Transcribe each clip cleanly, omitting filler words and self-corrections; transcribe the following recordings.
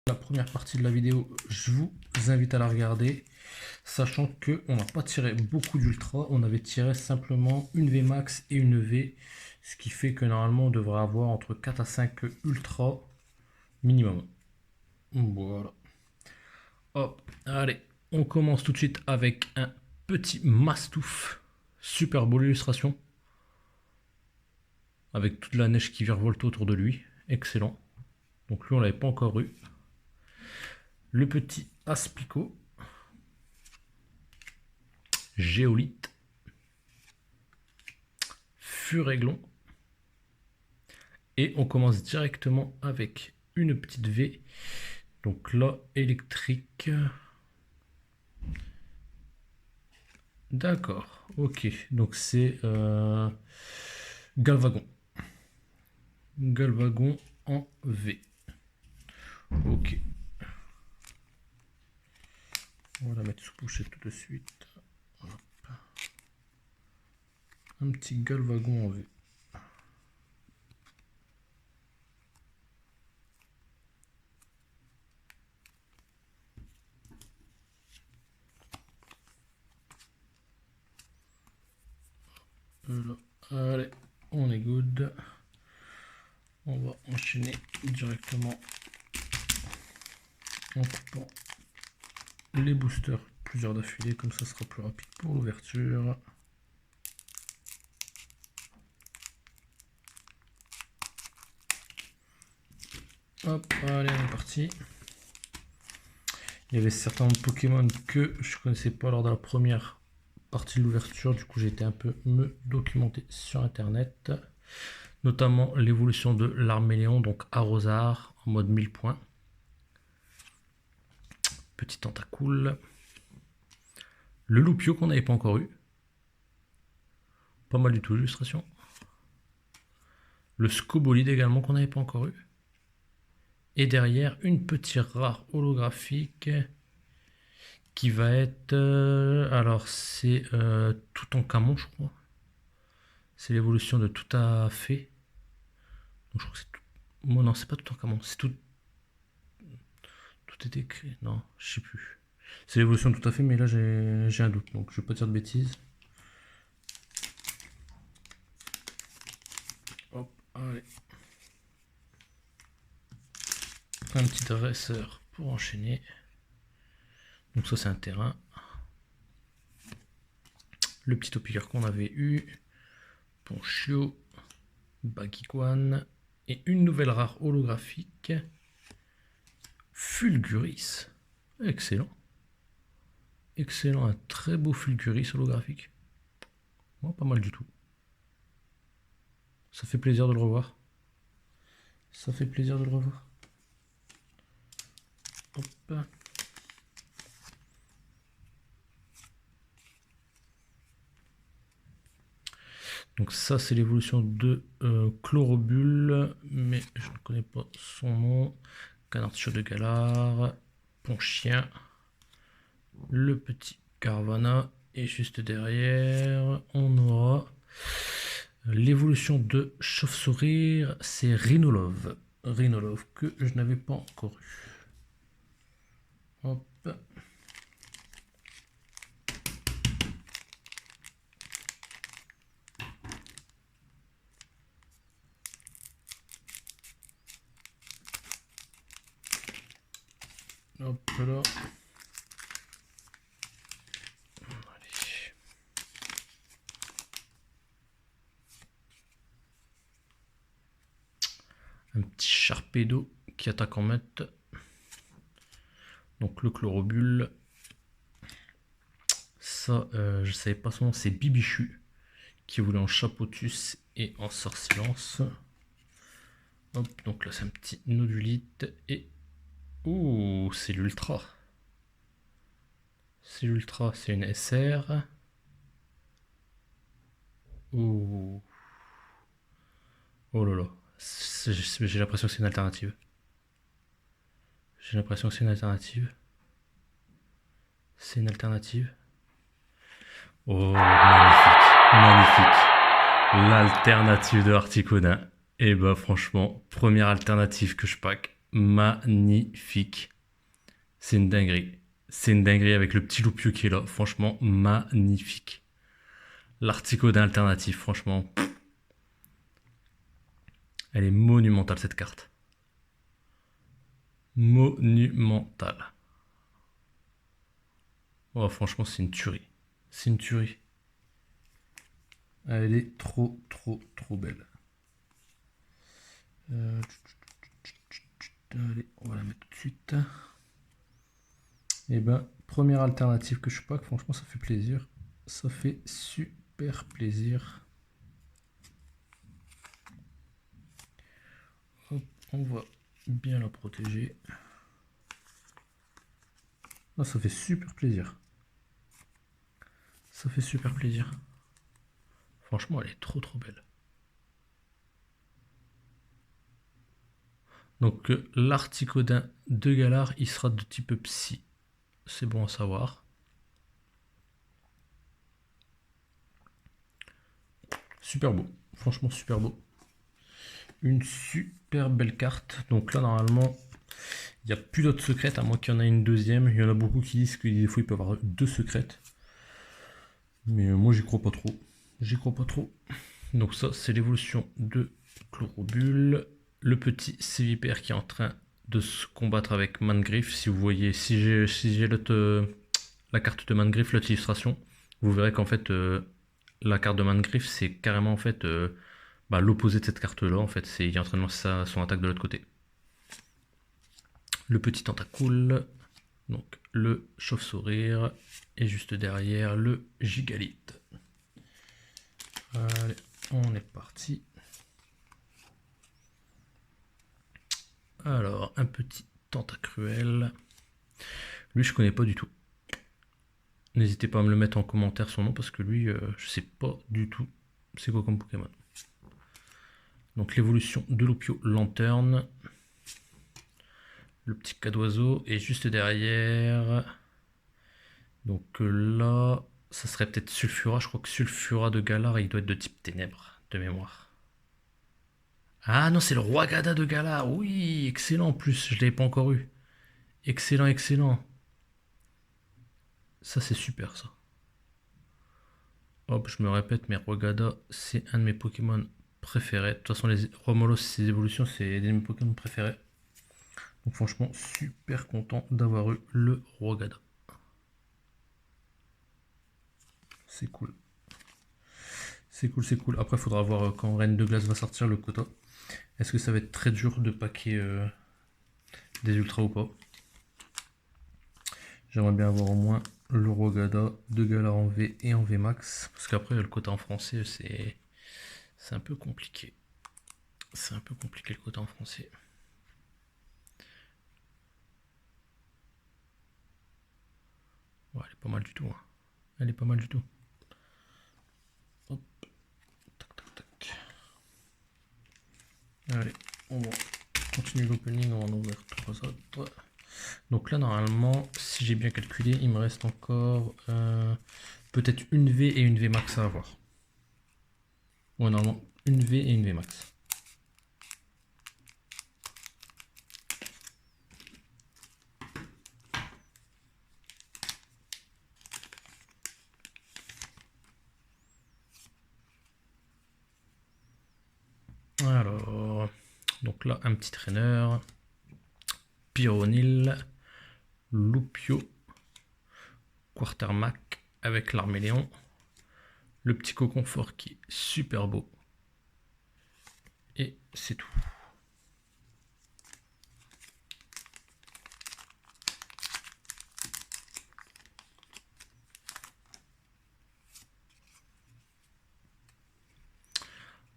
La première partie de la vidéo, je vous invite à la regarder, sachant qu'on n'a pas tiré beaucoup d'ultra, on avait tiré simplement une V max et une V, ce qui fait que normalement on devrait avoir entre 4 à 5 ultra minimum. Voilà. Hop, allez, on commence tout de suite avec un petit mastouf. Super beau illustration. Avec toute la neige qui virevolte autour de lui. Excellent. Donc lui on l'avait pas encore eu. Le petit Aspico. Géolite. Furéglon. Et on commence directement avec une petite V. Donc là, électrique. D'accord, ok. Donc c'est Galvagon. Galvagon en V. Ok. On va la mettre sous pochette tout de suite. Hop. Un petit Galvagon en V. Voilà. Allez, on est good. On va enchaîner directement en coupant les boosters plusieurs d'affilée, comme ça sera plus rapide pour l'ouverture. Hop, allez, on est parti. Il y avait certains Pokémon que je connaissais pas lors de la première partie de l'ouverture, du coup j'ai été un peu me documenter sur internet, notamment l'évolution de l'Arméléon, donc Arrosard en mode 1000 points. Petit Tentacool. Le Loupio qu'on n'avait pas encore eu. Pas mal du tout l'illustration. Le Scobolide également qu'on n'avait pas encore eu. Et derrière, une petite rare holographique qui va être... alors, c'est Toutankhamon, je crois. C'est l'évolution de tout à fait. Donc, je crois que c'est tout... Bon, non, c'est pas Toutankhamon, c'est tout... Tout est écrit. Non, je sais plus. C'est l'évolution de tout à fait, mais là, j'ai un doute. Donc, je vais pas dire de bêtises. Hop, allez. Un petit dresseur pour enchaîner. Donc ça c'est un terrain. Le petit Topiqueur qu'on avait eu. Ponchio. Bagikwan. Et une nouvelle rare holographique. Fulguris. Excellent. Excellent, un très beau Fulguris holographique. Bon, pas mal du tout. Ça fait plaisir de le revoir. Ça fait plaisir de le revoir. Hop. Donc ça c'est l'évolution de Chlorobule, mais je ne connais pas son nom. Canartier de Galar, Ponchien, le petit Carvana, et juste derrière on aura l'évolution de Chauve-Sourire, c'est Rhinolove. Rhinolove que je n'avais pas encore eu. Hop. Hop là. Allez. Un petit Charpedo qui attaque en mètre. Donc le Chlorobule. Ça, je savais pas son nom, c'est Bibichu qui voulait en Chapotus et en Sortilence. Hop, donc là c'est un petit Nodulite et... ouh, c'est l'Ultra. C'est l'Ultra, c'est une SR. Ouh. Oh là là. J'ai l'impression que c'est une alternative. J'ai l'impression que c'est une alternative. C'est une alternative. Oh, magnifique. Magnifique. L'alternative de Articuno. Et bah franchement, première alternative que je pack. magnifique. C'est une dinguerie. C'est une dinguerie avec le petit loupio qui est là. Franchement, magnifique. L'Articodin alternatif, franchement. Elle est monumentale cette carte. Monumentale. Oh, franchement, c'est une tuerie. C'est une tuerie. Elle est trop, trop, trop belle. Allez, on va la mettre tout de suite. Et ben, première alternative que je pack, franchement, ça fait plaisir. Ça fait super plaisir. Hop, on va bien la protéger. Ah, ça fait super plaisir. Ça fait super plaisir. Franchement, elle est trop trop belle. Donc l'Articodin de Galar, il sera de type psy. C'est bon à savoir. Super beau. Franchement, super beau. Une super belle carte. Donc là, normalement, il n'y a plus d'autres secrètes, à moins qu'il y en ait une deuxième. Il y en a beaucoup qui disent que des fois, il peut y avoir 2 secrètes. Mais moi, j'y crois pas trop. J'y crois pas trop. Donc ça, c'est l'évolution de Chlorobule. Le petit Sévipère qui est en train de se combattre avec Mangriff. Si vous voyez, si j'ai la carte de Mangriff, l'illustration, vous verrez qu'en fait, la carte de Mangriff, c'est carrément en fait l'opposé de cette carte-là. En fait, il est en train de lancer son attaque de l'autre côté. Le petit Tentacool, donc le Chauve-Sourire, et juste derrière le Gigalith. Allez, on est parti. Alors, un petit Tentacruel. Lui, je connais pas du tout. N'hésitez pas à me le mettre en commentaire son nom parce que lui, je sais pas du tout c'est quoi comme Pokémon. Donc l'évolution de Loupio Lanterne. Le petit Cadoiseau. Et juste derrière. Donc là, ça serait peut-être Sulfura. Je crois que Sulfura de Galar, il doit être de type Ténèbres, de mémoire. Ah non, c'est le Roi Gada de Galar. Oui, excellent en plus. Je l'avais pas encore eu. Excellent, excellent. Ça, c'est super, ça. Hop, je me répète, mais Rogada, c'est un de mes Pokémon préférés. De toute façon, les Romolos, ces évolutions, c'est des de mes Pokémon préférés. Donc franchement, super content d'avoir eu le Rogada. C'est cool. C'est cool, c'est cool. Après, il faudra voir quand Reine de Glace va sortir le quota. Est-ce que ça va être très dur de packer des ultras ou pas? J'aimerais bien avoir au moins le Rogada de Galar en V et en V max. Parce qu'après, le quota en français, c'est un peu compliqué. C'est un peu compliqué le quota en français. Ouais, elle est pas mal du tout. Hein. Elle est pas mal du tout. Hop. Tac, tac, tac. Allez, on va continuer l'opening. On va en ouvrir 3 autres. Donc là, normalement, si j'ai bien calculé, il me reste encore peut-être une V et une V max à avoir. Ouais, normalement, une V et une V max. Alors, donc là, un petit traîneur. Pyronil. Loupio. Quartermac avec l'Arméléon. Le petit cocon fort qui est super beau. Et c'est tout.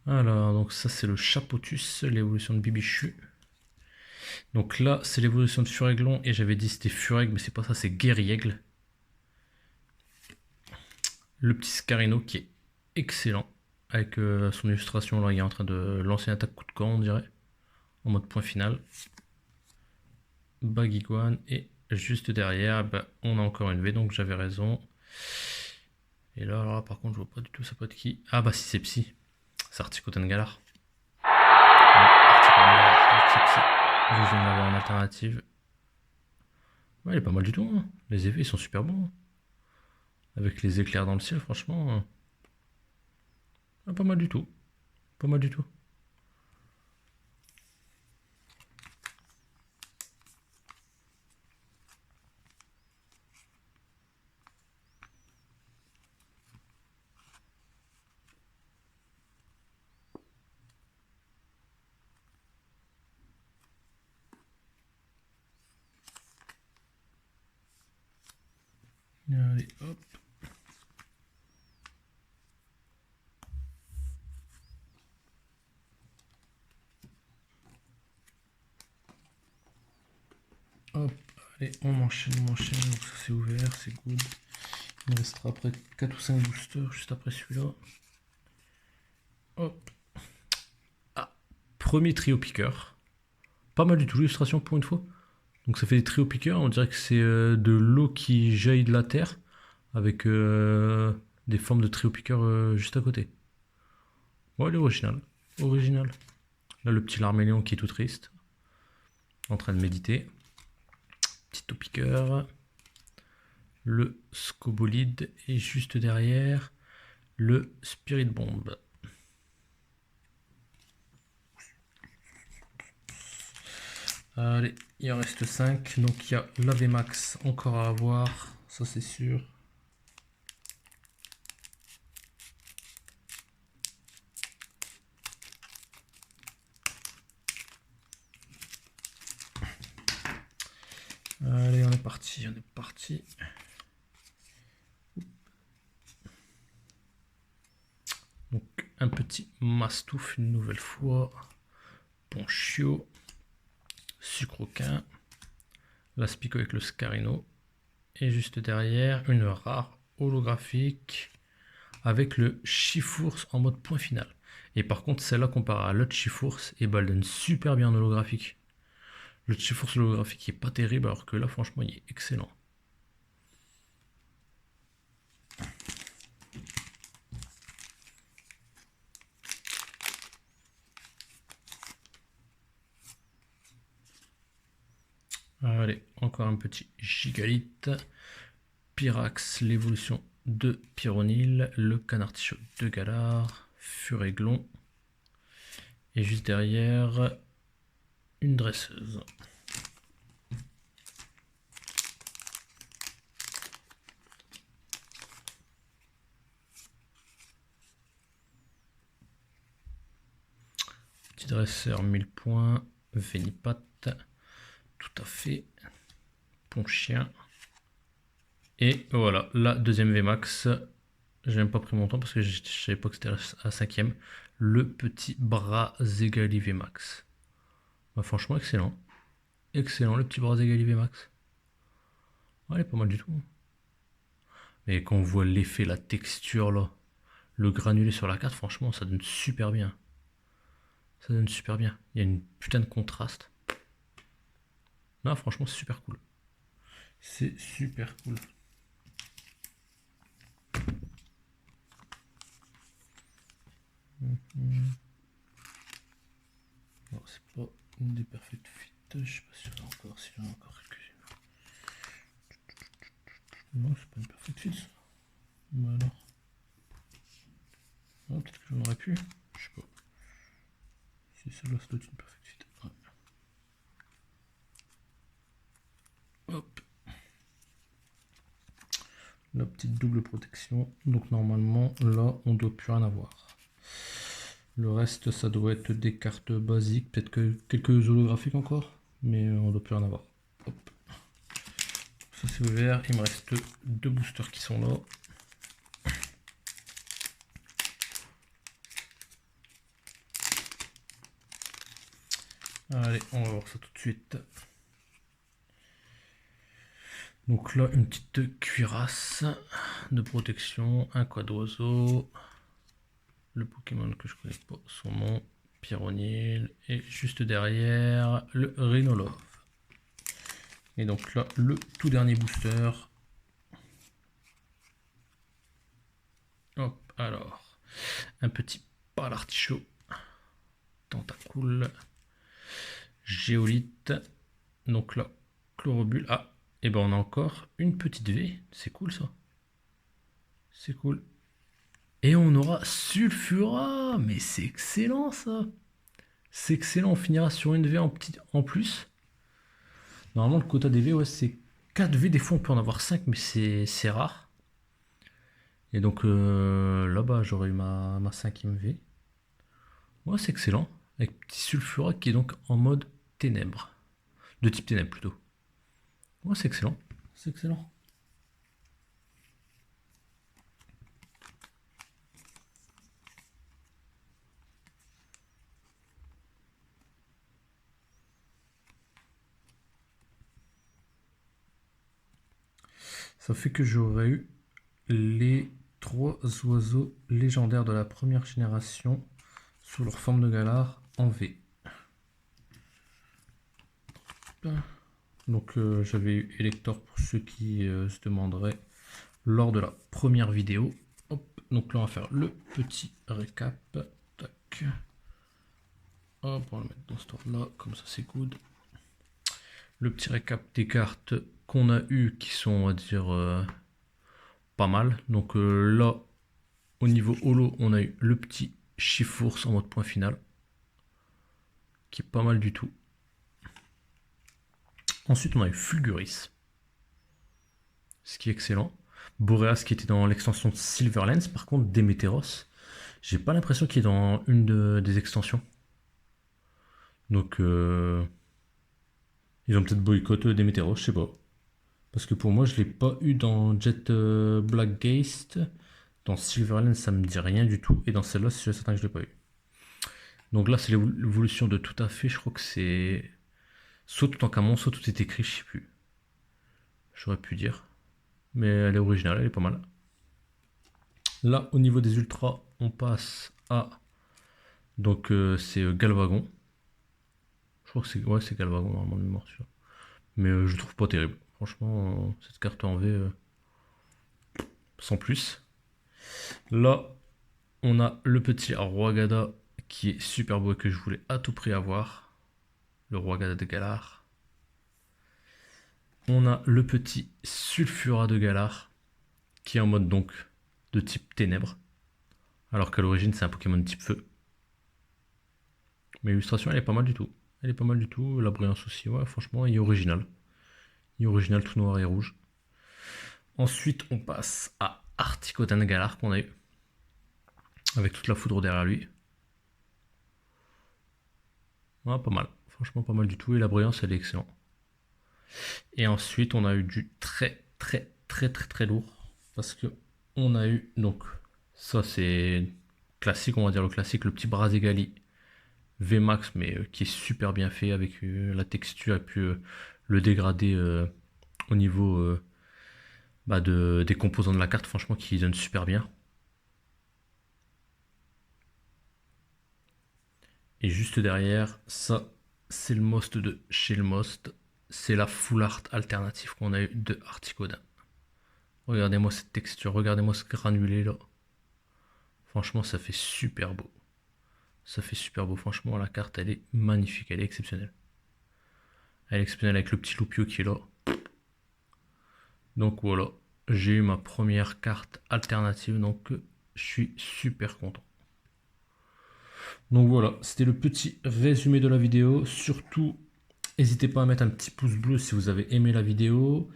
Alors, donc ça c'est le Chapotus, l'évolution de Bibichu. Donc là, c'est l'évolution de Furéglon, et j'avais dit c'était Fureg, mais c'est pas ça, c'est Guerriègle. Le petit Scarino qui est excellent, avec son illustration là, il est en train de lancer une attaque coup de camp, on dirait, en mode point final. Baguiguane, et juste derrière, on a encore une V, donc j'avais raison. Et là, alors là, par contre, je vois pas du tout ça peut être qui. Ah bah si, c'est Psy. C'est Articodin Galar. Articodin Galar, c'est Psy. Je viens d'avoir alternative. Ouais, il est pas mal du tout, hein. Les effets ils sont super bons, hein. Avec les éclairs dans le ciel, franchement, pas mal du tout. Pas mal du tout. Allez, hop. Hop, allez, on enchaîne. Donc ça c'est ouvert, c'est good. Il me restera après 4 ou 5 boosters juste après celui-là. Hop. Ah, premier trio piqueur. Pas mal du tout l'illustration pour une fois. Donc ça fait des trio piqueurs, on dirait que c'est de l'eau qui jaillit de la terre avec des formes de trio piqueurs juste à côté. Ouais, il est original. Original. Là, le petit larmélion qui est tout triste, en train de méditer. Petit taux piqueur. Le scobolide et juste derrière le spirit bomb. Allez, il en reste 5. Donc il y a la VMAX encore à avoir, ça c'est sûr. Allez, on est parti, on est parti. Donc un petit mastouf une nouvelle fois. Ponchio. Sucroquin. L'aspico avec le Scarino. Et juste derrière, une rare holographique avec le Chifours en mode point final. Et par contre, celle-là comparée à l'autre Chifours, et elle donne super bien en holographique. Le Chifours holographique est pas terrible, alors que là, franchement, il est excellent. Allez, encore un petit gigalite. Pyrax, l'évolution de Pyronil, le Canartichaud de Galar, Furéglon. Et juste derrière, une dresseuse. Petit dresseur 1000 points, Vénipat, tout à fait, Ponchien. Et voilà, la deuxième VMAX. J'ai même pas pris mon temps parce que je savais pas que c'était à 5ème. Le petit Brazegali VMAX. Bah, franchement, excellent. Excellent, le petit Brazegali VMAX. Ouais, il est pas mal du tout. Mais quand on voit l'effet, la texture là, le granulé sur la carte, franchement, ça donne super bien. Ça donne super bien. Il y a une putain de contraste. Non, franchement, c'est super cool. C'est super cool. Non, c'est pas une des perfect fit. Je sais pas s'il y en a encore, quelques-unes. Non, c'est pas une perfect fit ça. Bah alors. Ah, peut-être que j'en aurais pu. Je sais pas. Si celle-là, ça doit être une perfect fit. Ouais. Hop. La petite double protection. Donc normalement, là, on doit plus rien avoir. Le reste, ça doit être des cartes basiques. Peut-être que quelques holographiques encore. Mais on doit plus rien avoir. Hop. Ça c'est ouvert. Il me reste 2 boosters qui sont là. Allez, on va voir ça tout de suite. Donc là, une petite cuirasse de protection, un quad d'oiseau, le Pokémon que je connais pas, son nom, Pyronil, et juste derrière, le Rhinolove. Et donc là, le tout dernier booster. Hop, alors, un petit Palartichaud, Tentacool, Géolite, Donc là, Chlorobule. Ah, et ben on a encore une petite V. C'est cool ça. C'est cool. Et on aura Sulfura. Mais c'est excellent ça. C'est excellent. On finira sur une V en plus. Normalement, le quota des V, ouais, c'est 4 V. Des fois, on peut en avoir 5, mais c'est rare. Et donc là-bas, j'aurais eu ma 5ème V. Ouais, c'est excellent. Avec petit Sulfura qui est donc en mode ténèbres. De type ténèbres plutôt. Ouais, c'est excellent. C'est excellent. Ça fait que j'aurais eu les 3 oiseaux légendaires de la première génération sous leur forme de galard en V. Donc j'avais eu Elector pour ceux qui se demanderaient lors de la première vidéo. Hop, donc là on va faire le petit récap. Tac. Hop, on va le mettre dans ce ordre là, comme ça c'est good. Le petit récap des cartes qu'on a eu qui sont, on va dire, pas mal. Donc là, au niveau holo, on a eu le petit Chifours en mode point final, qui est pas mal du tout. Ensuite, on a eu Fulguris, ce qui est excellent. Boreas qui était dans l'extension de Silverlens. Par contre, Déméteros, j'ai pas l'impression qu'il est dans une des extensions. Donc, ils ont peut-être boycotté Déméteros, je sais pas. Parce que pour moi, je l'ai pas eu dans Jet Blackgeist. Dans Silverlens, ça me dit rien du tout. Et dans celle-là, c'est certain que je l'ai pas eu. Donc là, c'est l'évolution de tout à fait. Je crois que c'est soit tout en camon, soit tout est écrit, je sais plus. J'aurais pu dire. Mais elle est originale, elle est pas mal. Là, au niveau des ultras, on passe à. Donc, c'est Galvagon. Je crois que c'est Galvagon, normalement, de mémoire. Mais je trouve pas terrible. Franchement, cette carte en V, sans plus. Là, on a le petit Roigada qui est super beau et que je voulais à tout prix avoir. Le Roigada de Galar. On a le petit Sulfura de Galar qui est en mode donc de type ténèbres. Alors qu'à l'origine, c'est un Pokémon de type feu. Mais l'illustration, elle est pas mal du tout. Elle est pas mal du tout. La brillance aussi, ouais, franchement, il est original. Il est original, tout noir et rouge. Ensuite, on passe à Articotan Galar qu'on a eu. Avec toute la foudre derrière lui. Ouais, pas mal. Franchement, pas mal du tout. Et la brillance, elle est excellente. Et ensuite, on a eu du très lourd. Parce que on a eu, donc, ça c'est classique, on va dire le classique, le petit Braségali VMAX, mais qui est super bien fait avec la texture et puis le dégradé au niveau des composants de la carte, franchement, qui donne super bien. Et juste derrière, ça, c'est le most de chez le most. C'est la full art alternative qu'on a eu de Articoda. Regardez-moi cette texture, regardez-moi ce granulé là. Franchement, ça fait super beau. Ça fait super beau, franchement, la carte, elle est magnifique, elle est exceptionnelle. Elle est exceptionnelle avec le petit Loupio qui est là. Donc voilà, j'ai eu ma première carte alternative, donc je suis super content. Donc voilà, c'était le petit résumé de la vidéo. Surtout, n'hésitez pas à mettre un petit pouce bleu si vous avez aimé la vidéo.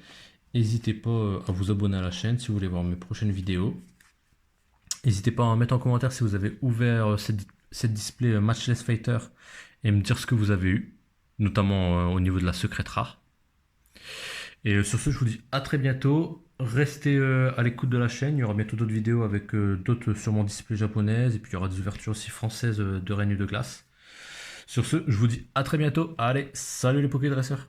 N'hésitez pas à vous abonner à la chaîne si vous voulez voir mes prochaines vidéos. N'hésitez pas à mettre en commentaire si vous avez ouvert cette display Matchless Fighter et me dire ce que vous avez eu, notamment au niveau de la secrète rare. Et sur ce, je vous dis à très bientôt. Restez à l'écoute de la chaîne. Il y aura bientôt d'autres vidéos avec d'autres sûrement displays japonaises. Et puis il y aura des ouvertures aussi françaises de Règne de Glace. Sur ce, je vous dis à très bientôt. Allez, salut les Pokédresseurs.